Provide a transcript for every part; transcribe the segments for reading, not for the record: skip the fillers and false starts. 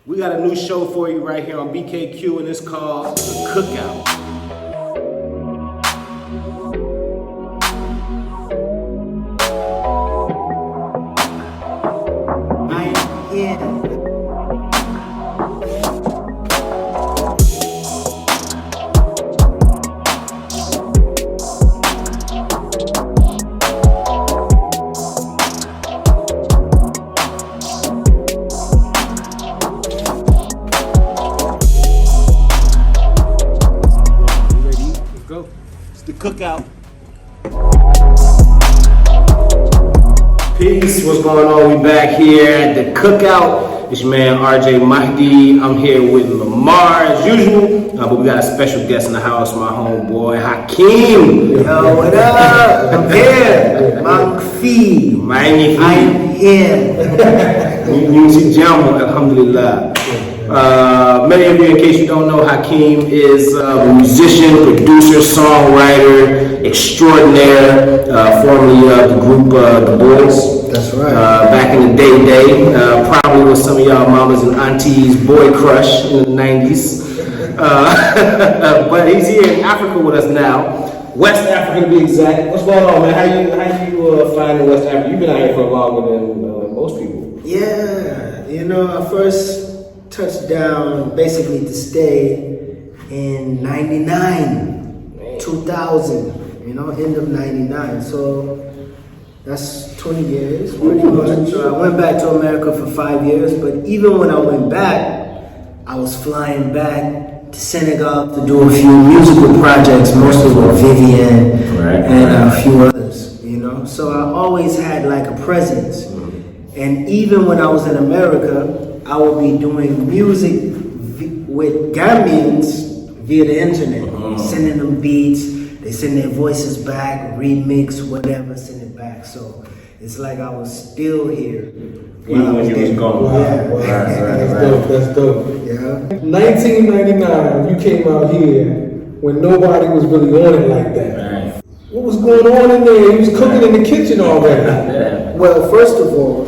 We got a new show for you right here on BKQ, and it's called The Cookout. I am in. Cookout. Peace, what's going on? We back here at the Cookout. It's your man RJ Mahdi. I'm here with Lamar as usual, but we got a special guest in the house, my homeboy Hakim. Yo, what up? I'm here. Mangfi. Magnifique. I'm here. Music Jam, alhamdulillah. Many of you, in case you don't know, Hakim is a musician, producer, songwriter extraordinaire, formerly of the group The Boys. That's right. Back in the day, probably with some of y'all mamas and aunties' boy crush in the 90s. But he's here in Africa with us now, West Africa to be exact. What's going on, man? How you finding West Africa? You've been out here for longer than most people. Yeah, I first touched down basically to stay in 99, 2000, end of 99. So that's 20 years pretty much. I went back to America for 5 years, but even when I went back, I was flying back to Senegal to do a few musical projects, mostly with Vivian and a few others, So I always had like a presence. And even when I was in America, I would be doing music with Gambians via the internet, sending them beats, they send their voices back, remix, whatever, send it back. So it's like I was still here. Even when you was gone. Yeah. That's dope. Yeah. 1999, you came out here when nobody was really on it like that. Right. What was going on in there? He was cooking in the kitchen already. Yeah. Well, first of all,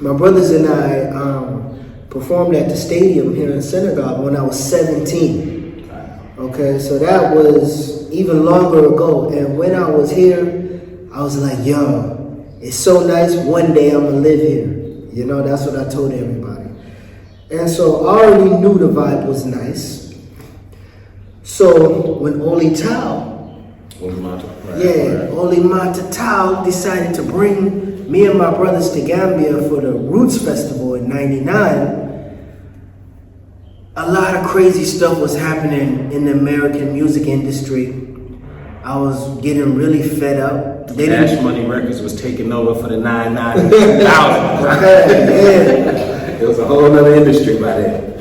my brothers and I performed at the stadium here in Senegal when I was 17. Okay, so that was even longer ago. And when I was here, I was like, yo, it's so nice. One day I'm gonna live here. That's what I told everybody. And so I already knew the vibe was nice. So when Oli Tao, Oli Mata Tao decided to bring me and my brothers to Gambia for the Roots Festival in 99, a lot of crazy stuff was happening in the American music industry. I was getting really fed up. Cash Money Records was taking over for the 99 2000. It was a whole other industry by then.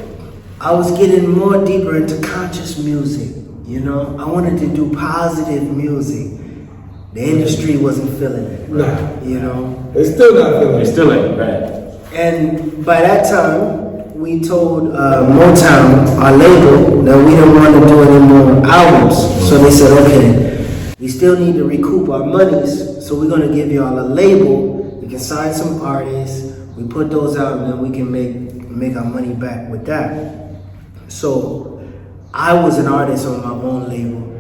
I was getting more deeper into conscious music, I wanted to do positive music. The industry wasn't feeling it. No. They still not feeling it. They still ain't, right. And by that time, we told Motown, our label, that we didn't want to do any more albums. So they said, okay, we still need to recoup our monies, so we're going to give y'all a label. We can sign some artists. We put those out, and then we can make our money back with that. So I was an artist on my own label.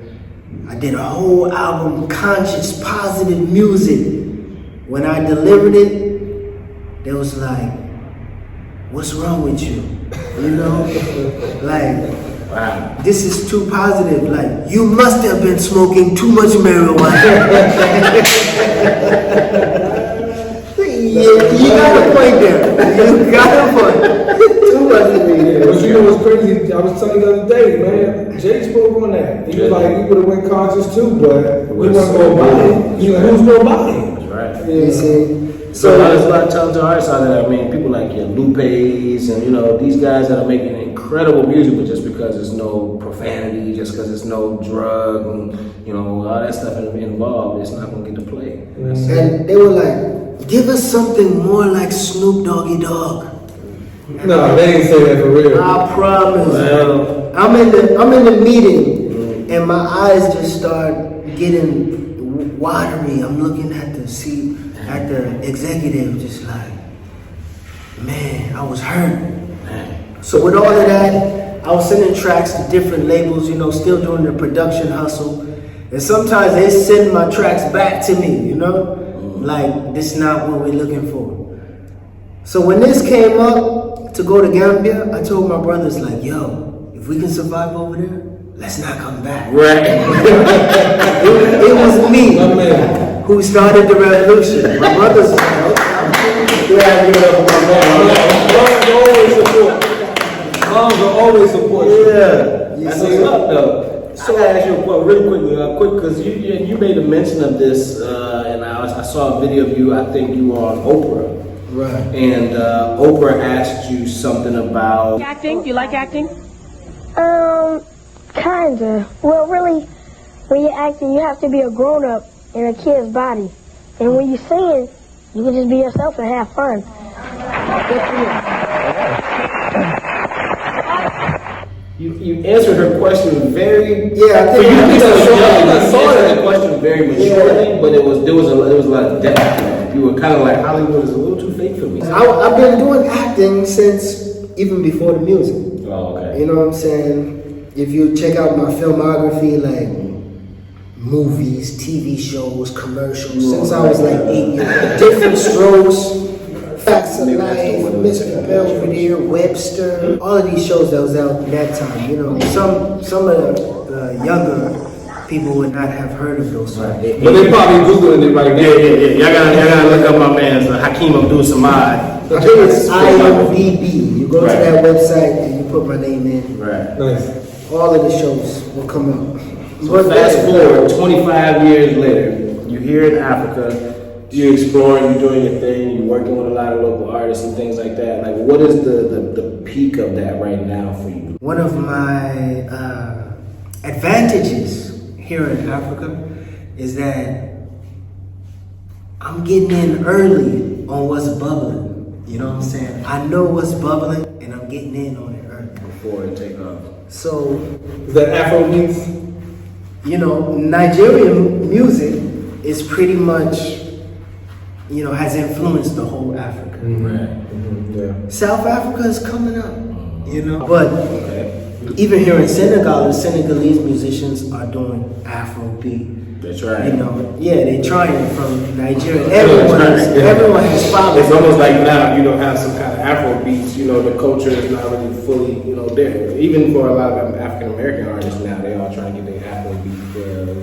I did a whole album, conscious, positive music. When I delivered it, they was like, what's wrong with you? Wow. This is too positive. Like, you must have been smoking too much marijuana. Yeah, you got a point there. You got a point. Too much of me. But what's crazy? I was telling you the other day, man. Jay spoke on that. He was like, we would have went conscious too, but we wasn't going to buy it. Who's going to buy it? That's right. You see? So there's a lot of talented artists out there. I mean, people like Lupe's and these guys that are making incredible music, but just because there's no profanity, just because there's no drug and all that stuff involved, it's not gonna get to play. And they were like, give us something more like Snoop Doggy Dogg. No, they ain't say that for real. I promise. Well, I'm in the meeting, and my eyes just start getting watery. I'm looking at the executive, just like, man, I was hurt. So with all of that, I was sending tracks to different labels, you know, still doing the production hustle. And sometimes they send my tracks back to me, you know, like this is not what we're looking for. So when this came up to go to Gambia, I told my brothers like, yo, if we can survive over there, let's not come back. Right. It was me who started the revolution. My brothers, Moms will always support you. yeah. That's what's up, though. So I gotta ask you a question really quickly, because you made a mention of this, and I saw a video of you. I think you were on Oprah, Right. and Oprah asked you something about. Acting? Do you like acting? Kinda. Well, really, when you're acting, you have to be a grown-up in a kid's body. And when you're singing, you can just be yourself and have fun. Good for you. You answered her question very. Yeah, I think I saw the question very maturely, but there was a lot of depth to it. You were kind of like, Hollywood is a little too fake for me. I've been doing acting since even before the music. Oh, okay. You know what I'm saying? If you check out my filmography, like movies, TV shows, commercials, since I was like 8 years, Different Strokes, Facts of Life, Mr. Belvedere, Webster, all of these shows that was out that time. You know, some of the younger people would not have heard of those songs. But they probably Googling it right now. Yeah. Y'all gotta look up my man, Hakim Abdulsamad. I think it's IMDb. You go to that website and you put my name in. Right. Nice. All of the shows will come up. So fast forward 25 years later, you're here in Africa, you're exploring, you're doing your thing, you're working with a lot of local artists and things like that. Like, what is the peak of that right now for you? One of my advantages here in Africa is that I'm getting in early on what's bubbling. You know what I'm saying? I know what's bubbling and I'm getting in on it early. Before it take off. So, Is that Afro beats? you know, Nigerian music is pretty much, you know, has influenced the whole Africa. Yeah. South Africa is coming up, you know. But even here in Senegal, the Senegalese musicians are doing Afrobeat. That's right. You know, yeah, they're trying from Nigeria. Everyone has followed. It's almost like now you don't have some kind of Afro beats. You know, the culture is not really fully, you know, there. Even for a lot of African American artists now, they all trying to get their Afro beat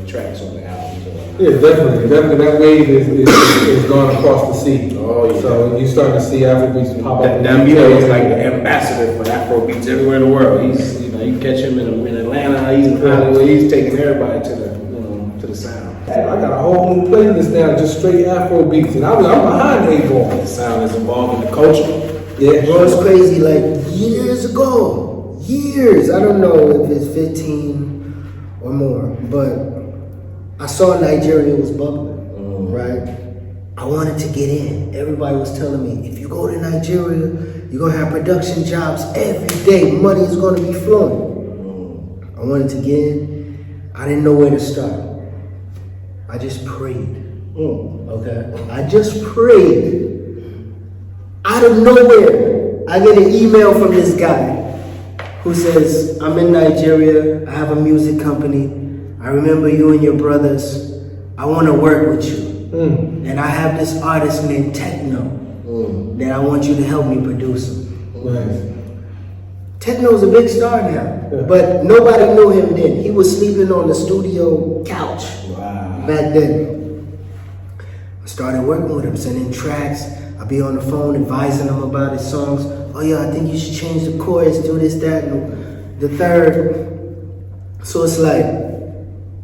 tracks on the albums. Yeah, definitely. That wave is gone across the sea. Oh, yeah. So you starting to see Afrobeats pop up. Namibia is like the ambassador for Afro beats everywhere in the world. He's, you know, you catch him in Atlanta, he's in Hollywood, he's taking everybody to the sound. I got a whole new playlist now, just straight Afro beats, and I'm behind the 8 ball. The sound is involved in the culture. Yeah, Bro, it's crazy. Like years ago, I don't know if it's 15 or more, but I saw Nigeria was bubbling, right? I wanted to get in. Everybody was telling me, if you go to Nigeria, you're gonna have production jobs every day. Money is gonna be flowing. I wanted to get in. I didn't know where to start. I just prayed. Okay. I just prayed. Out of nowhere, I get an email from this guy who says, I'm in Nigeria. I have a music company. I remember you and your brothers. I want to work with you. And I have this artist named Techno that I want you to help me produce him. nice. Techno's a big star now, but nobody knew him then. He was sleeping on the studio couch back then. I started working with him, sending tracks. I'd be on the phone advising him about his songs. Oh yeah, I think you should change the chords, do this, that, and the third. So it's like,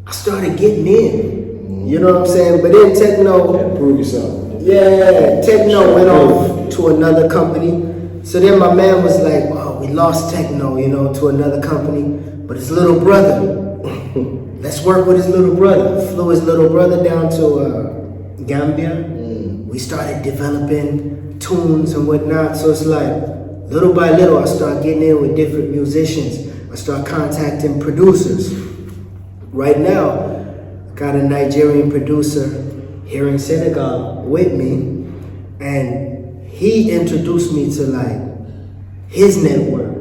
I started getting in. You know what I'm saying? But then Techno, Prove yourself. yeah, Techno went off to another company. So then my man was like, oh, we lost Techno, you know, to another company. But his little brother, let's work with his little brother. Flew his little brother down to Gambia. We started developing tunes and whatnot. So it's like, little by little, I start getting in with different musicians. I start contacting producers. Right now, I got a Nigerian producer here in Senegal with me, and he introduced me to like his network.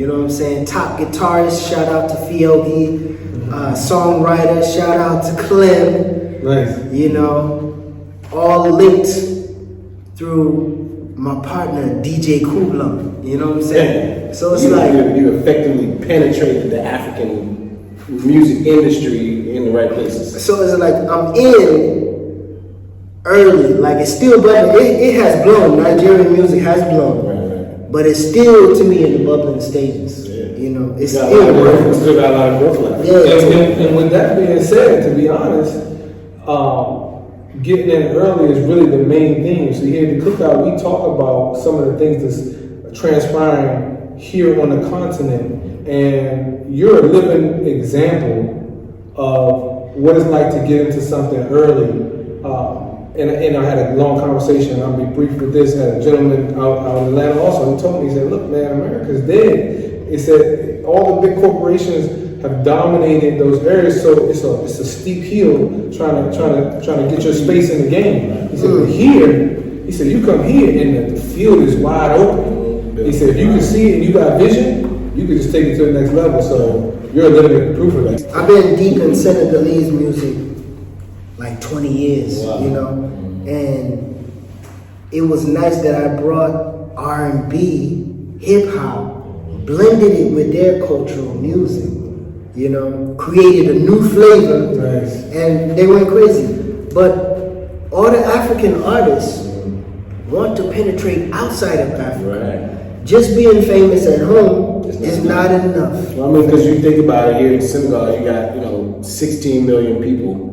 You know what I'm saying? Top guitarist, shout out to Fiogi. Songwriter, shout out to Clem. Nice. You know, all linked through my partner DJ Kubla. You know what I'm saying? So it's like you effectively penetrated the African music industry in the right places. So it's like I'm in early, like it's still bubbling. It has blown. Nigerian music has blown, Right. but it's still to me in the bubbling stages. You know, it's Still still got a lot of growth left. yeah. And with that being said, to be honest, getting in early is really the main thing. So here at the Cookout, we talk about some of the things that's transpiring here on the continent, and you're a living example of what it's like to get into something early. And I had a long conversation, I'll be brief with this, I had a gentleman out in Atlanta also, he told me, he said, look man, America's dead. He said, all the big corporations have dominated those areas, so it's a steep hill trying to get your space in the game. He said, but here, he said, you come here and the field is wide open. He said, if you can see it and you got vision, you can just take it to the next level, so you're a living proof of that. I've been deep in Senegalese music like 20 years, Wow. you know, and it was nice that I brought R&B, hip hop, blended it with their cultural music, you know, created a new flavor, Nice. and they went crazy. But all the African artists want to penetrate outside of Africa. Right. Just being famous at home It's is not not enough. Well, I mean, because you think about it, here in Senegal, you got 16 million people.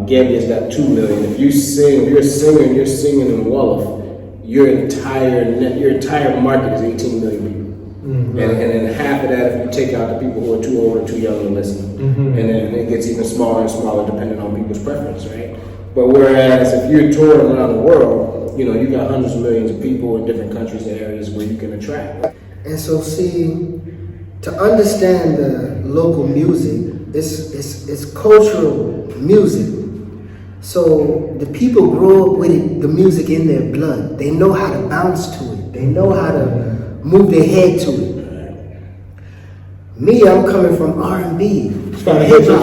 Gambia's got 2 million. If you're singing in Wolof, your entire market is 18 million people. Mm-hmm. And then half of that, if you take out the people who are too old or too young to listen, Mm-hmm. and then it gets even smaller and smaller depending on people's preference, right? But whereas if you're touring around the world, you got hundreds of millions of people in different countries and areas where you can attract. And so, see, to understand the local music, it's cultural music. So the people grow up with it, the music in their blood. They know how to bounce to it. They know how to move their head to it. Me, I'm coming from R&B. Trying to get your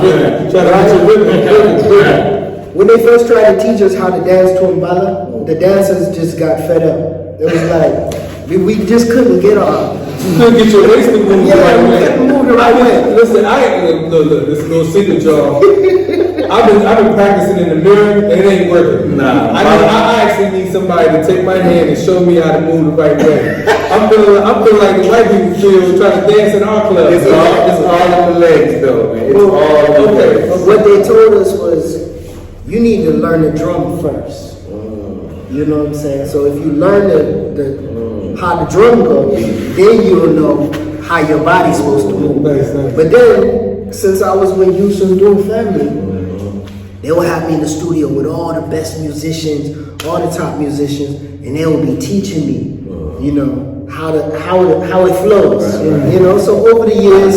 rhythm. When they first tried to teach us how to dance to Mbala, the dancers just got fed up. It was like, we just couldn't get our... You couldn't get your waist to move the Yeah, right we way. couldn't move the right way. Listen, look, this is no secret, y'all. I've been practicing in the mirror, and it ain't working. Nah. I actually need somebody to take my hand and show me how to move the right way. I'm feeling like the white people feel trying to dance in our club. It's all in the legs, though, man. It's all in the legs. What they told us was, you need to learn the drum first. You know what I'm saying? So if you learn how the drum goes, then you'll know how your body's supposed to move. Nice. But then, since I was with Yusuf doing family, they would have me in the studio with all the best musicians, all the top musicians, and they would be teaching me, how it flows. Right. You know, so over the years,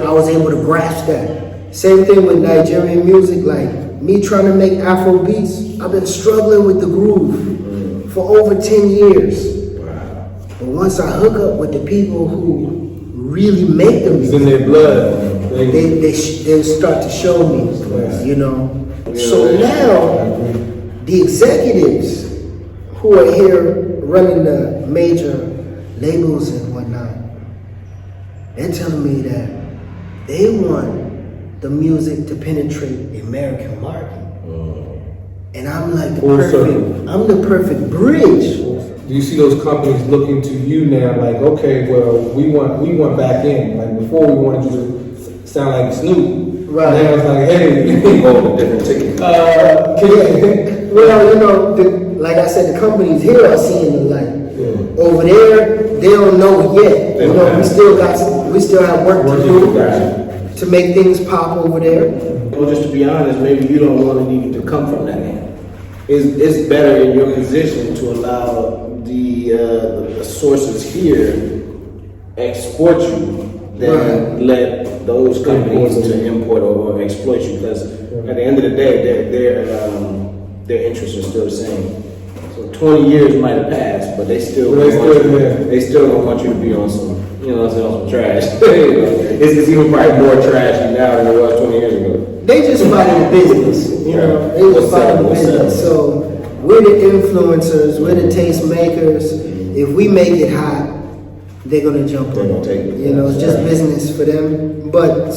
I was able to grasp that. Same thing with Nigerian music, like me trying to make Afro beats. I've been struggling with the groove for over 10 years. Wow. But once I hook up with the people who really make the It's music, in their blood. they start to show me, So now, the executives who are here running the major labels and whatnot, they're telling me that they want the music to penetrate the American market. And I'm like I'm the perfect bridge. Do you see those companies looking to you now, like, okay, well, we want back in. Like before, we wanted you to sound like Snoop. Right. Now it's like, hey, Different ticket. Well, like I said, the companies here are seeing the light. Over there, they don't know yet. We still have work to do to make things pop over there. Well, just to be honest, maybe you don't want to need to come from that end. It's better in your position to allow the sources here export you than let those companies to import or exploit you. Because at the end of the day, their interests are still the same. So 20 years might have passed, but they still don't want you to be on some, on some trash. it's even probably more trashy now than it was 20 years ago. They just follow the business, They just follow the business. So we're the influencers, we're the taste makers. If we make it hot, they're gonna jump on. They're gonna take it. It's just business for them. But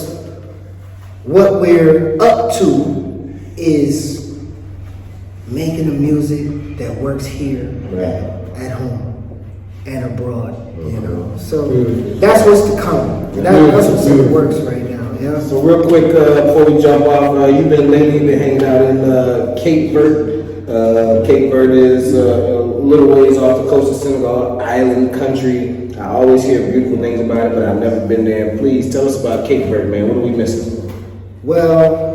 what we're up to is making the music that works here at home and abroad. So that's what's to come. That's what's in the works right now. Yeah. So real quick before we jump off, you've been hanging out in Cape Verde. Cape Verde is a little ways off the coast of Senegal, island country. I always hear beautiful things about it, but I've never been there. Please tell us about Cape Verde, man. What are we missing? Well,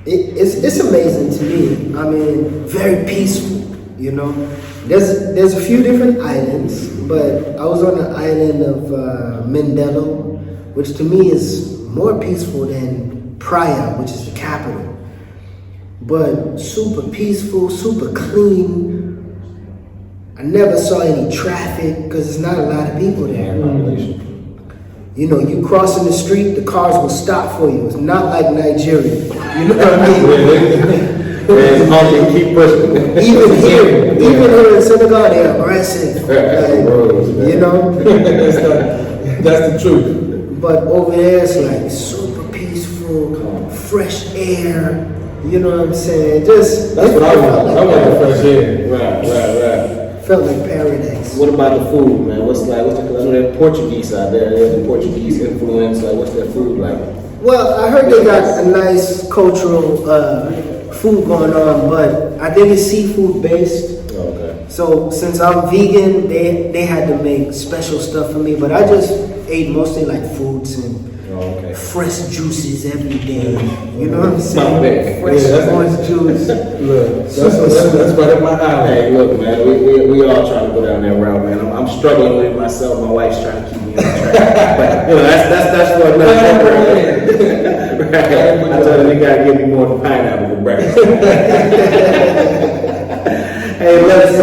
it's amazing to me. I mean, very peaceful. There's a few different islands, but I was on the island of Mindelo, which to me is more peaceful than Praia, which is the capital. But super peaceful, super clean. I never saw any traffic because there's not a lot of people there. You crossing the street, the cars will stop for you. It's not like Nigeria. You know what I mean? Keep pushing. Even here in Senegal, they're aggressive. That's the truth. But over there, it's like super peaceful, fresh air. You know what I'm saying? That's what I want. I want the fresh air. Right. Felt like paradise. What about the food, man? What's I know they're Portuguese out there. There's a Portuguese influence. What's their food like? Well, I heard they got a nice cultural food going on, but I think it's seafood based. Okay. So since I'm vegan, they had to make special stuff for me, but I just ate mostly like fruits and fresh juices every day. You know what I'm saying? Fresh orange juice. Look, that's right up my alley. Hey, look, man, we all trying to go down that route, man. I'm struggling with it myself. My wife's trying to keep me on track. But that's for another program. Right. I told her you gotta give me more pineapple for breakfast. Hey, let's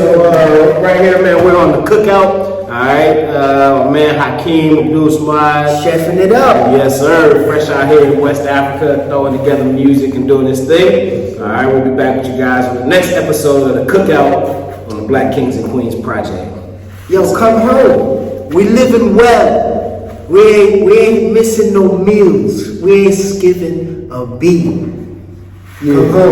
right here, man. We're on the cookout. All right, my man Hakim Abdulsamad, Chefing it up. Yes, sir. Fresh out here in West Africa, throwing together music and doing this thing. All right, we'll be back with you guys on the next episode of the Cookout on the Black Kings and Queens Project. Yo, come home. We living well. We ain't missing no meals. We ain't skipping a beat. Come home.